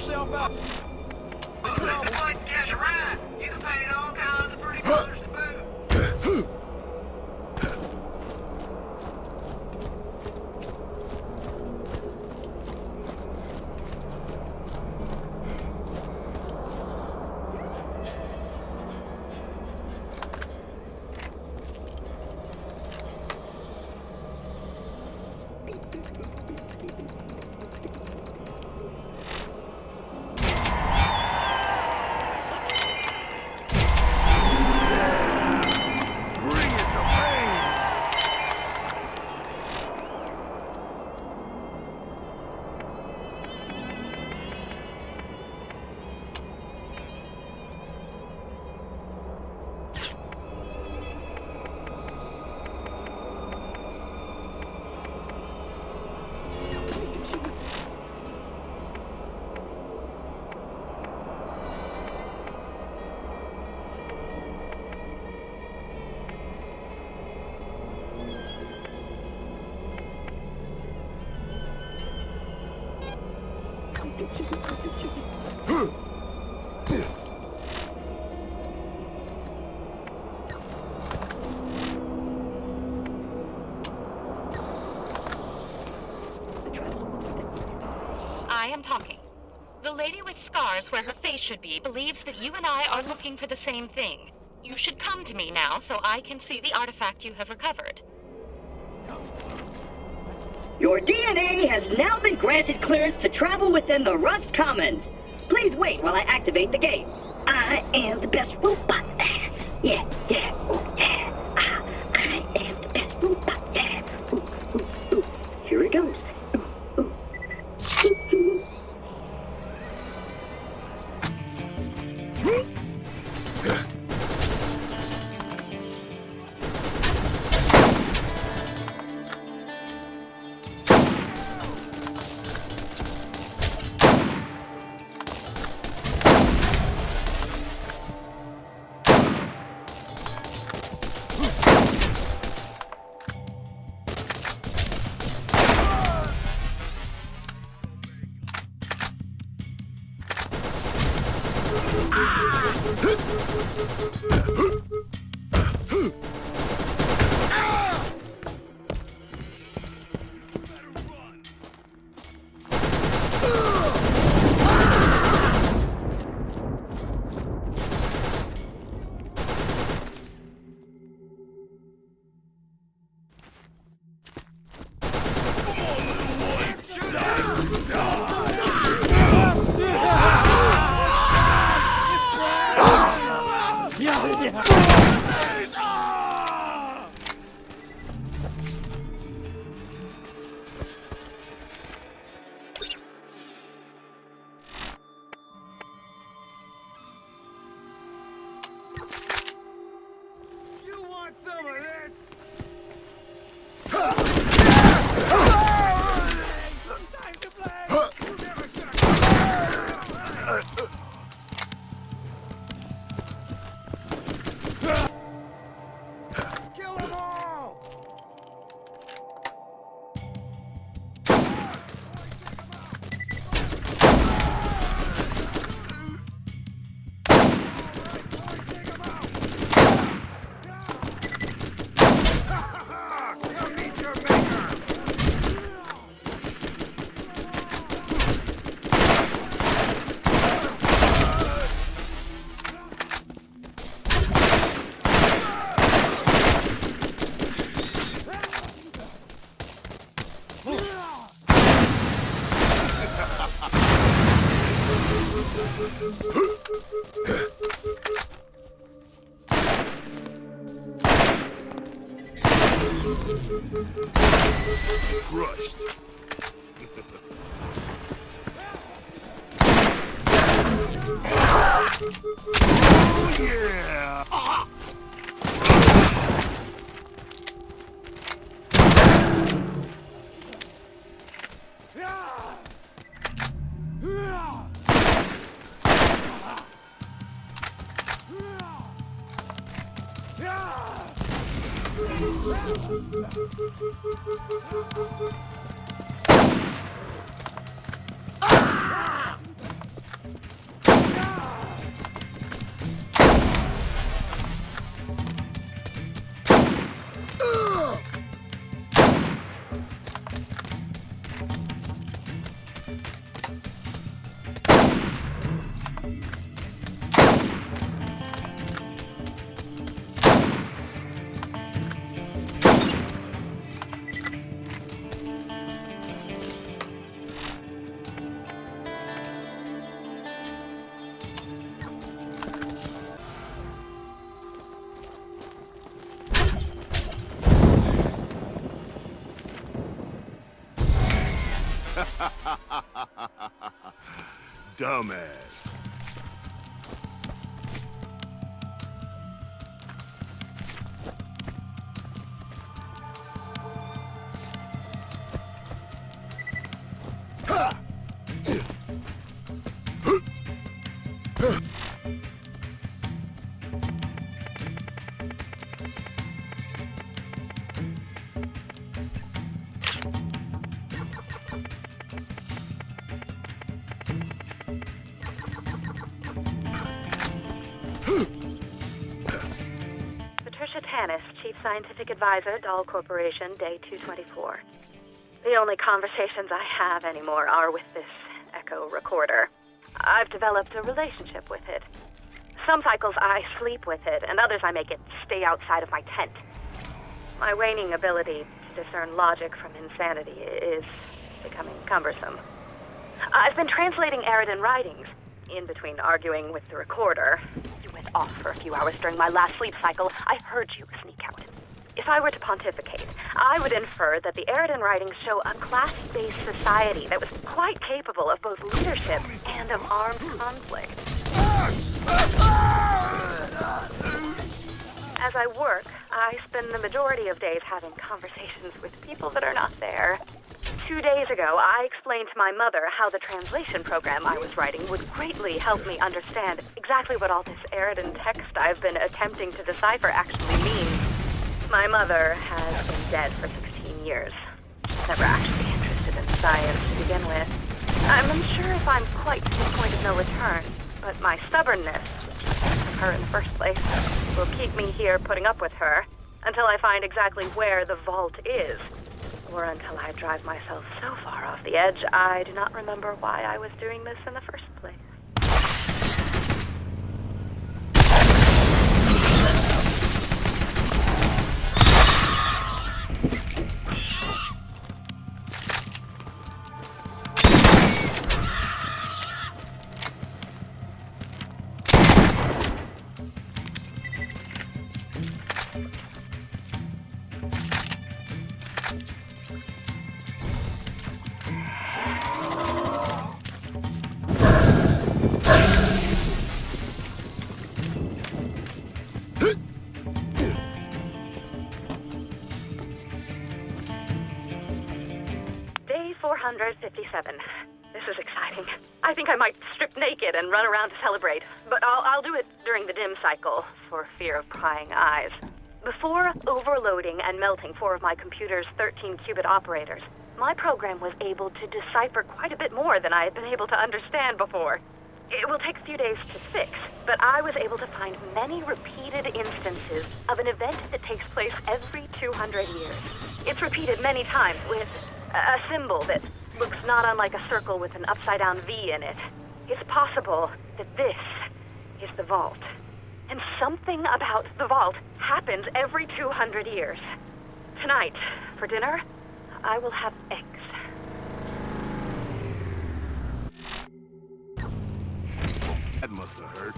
yourself out. If the fight gets right, you can paint all kinds of pretty colors to boot. I am talking. The lady with scars where her face should be believes that you and I are looking for the same thing. You should come to me now so I can see the artifact you have recovered. Your DNA has now been granted clearance to travel within the Rust Commons. Please wait while I activate the gate. I am the best robot. Yeah, yeah, oh yeah. I am the best robot. Yeah. Ooh, ooh, ooh. Here it goes. Ooh, ooh. Some of this. Kill them all. Crushed. Oh, yeah! Dumbass. Patricia Tanis, Chief Scientific Advisor, Dahl Corporation, Day 224. The only conversations I have anymore are with this echo recorder. I've developed a relationship with it. Some cycles I sleep with it, and others I make it stay outside of my tent. My waning ability to discern logic from insanity is becoming cumbersome. I've been translating Eridan writings, in between arguing with the recorder. You went off for a few hours during my last sleep cycle. I heard you sneak out. If I were to pontificate, I would infer that the Eridan writings show a class-based society that was quite capable of both leadership and of armed conflict. As I work, I spend the majority of days having conversations with people that are not there. 2 days ago, I explained to my mother how the translation program I was writing would greatly help me understand exactly what all this Eridan text I've been attempting to decipher actually means. My mother has been dead for 16 years. She's never actually interested in science to begin with. I'm unsure if I'm quite to the point of no return, but my stubbornness, which came from her in the first place, will keep me here putting up with her until I find exactly where the vault is. Or until I drive myself so far off the edge, I do not remember why I was doing this in the first place. Day 457. This is exciting. I think I might strip naked and run around to celebrate, but I'll do it during the dim cycle for fear of prying eyes. Before overloading and melting 4 of my computer's 13-qubit operators, my program was able to decipher quite a bit more than I had been able to understand before. It will take a few days to fix, but I was able to find many repeated instances of an event that takes place every 200 years. It's repeated many times with a symbol that looks not unlike a circle with an upside-down V in it. It's possible that this is the vault. And something about the vault happens every 200 years. Tonight, for dinner, I will have eggs. That must have hurt.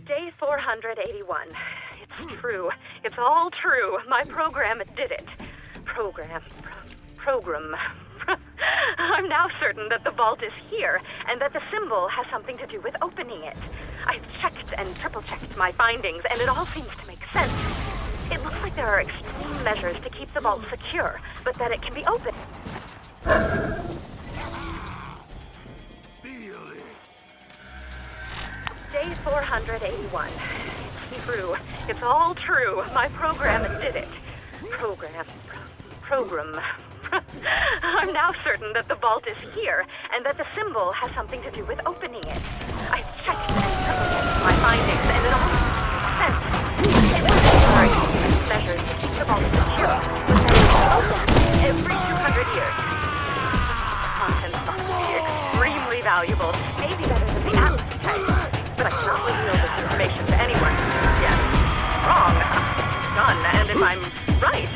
Day 481. It's true. It's all true. My program did it. Program. I'm now certain that the vault is here, and that the symbol has something to do with opening it. I've checked and triple-checked my findings, and it all seems to make sense. It looks like there are extreme measures to keep the vault secure, but that it can be opened. Feel it. Day 481. It's true. It's all true. My program did it. Program. I'm now certain that the vault is here, and that the symbol has something to do with opening it. I've checked and triple-checked my findings, and it all makes sense. It was necessary to take measures to keep the vault secure, but that it will open every 200 years. The contents must be extremely valuable, maybe better than the Atlas tech, but I cannot reveal this information to anyone. Yes, wrong. Done, and if I'm right,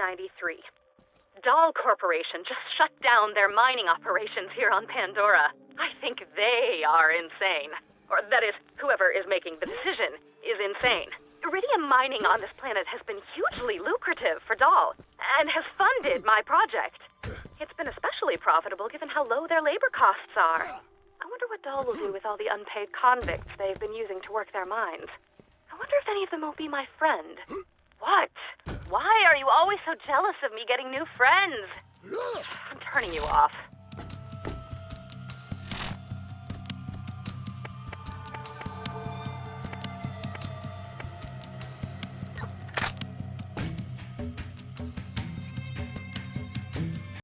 93. Dahl Corporation just shut down their mining operations here on Pandora. I think they are insane. Or that is, whoever is making the decision is insane. Iridium mining on this planet has been hugely lucrative for Dahl, and has funded my project. It's been especially profitable given how low their labor costs are. I wonder what Dahl will do with all the unpaid convicts they've been using to work their mines. I wonder if any of them will be my friend. What? Why are you always so jealous of me getting new friends? I'm turning you off.